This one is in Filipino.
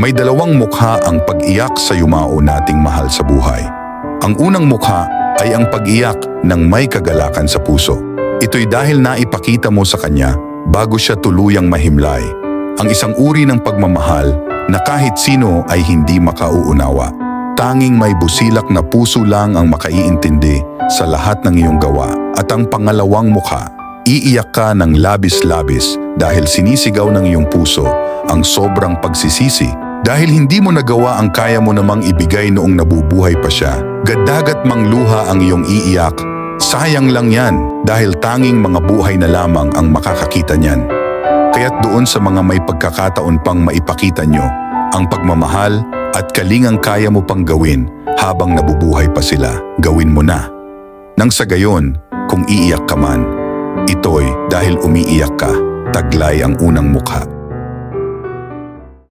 May dalawang mukha ang pag-iyak sa yumao nating mahal sa buhay. Ang unang mukha ay ang pag-iyak ng may kagalakan sa puso. Ito'y dahil naipakita mo sa kanya bago siya tuluyang mahimlay. Ang isang uri ng pagmamahal na kahit sino ay hindi makauunawa. Tanging may busilak na puso lang ang makaiintindi sa lahat ng iyong gawa. At ang pangalawang mukha, iiyak ka ng labis-labis dahil sinisigaw ng iyong puso ang sobrang pagsisisi. Dahil hindi mo nagawa ang kaya mo namang ibigay noong nabubuhay pa siya. Gadagat mang luha ang iyong iiyak. Sayang lang yan dahil tanging mga buhay na lamang ang makakakita niyan. Kaya't doon sa mga may pagkakataon pang maipakita nyo ang pagmamahal at kalingang kaya mo pang gawin habang nabubuhay pa sila, gawin mo na. Nang sa gayon, kung iiyak ka man, ito'y dahil umiiyak ka, taglay ang unang mukha.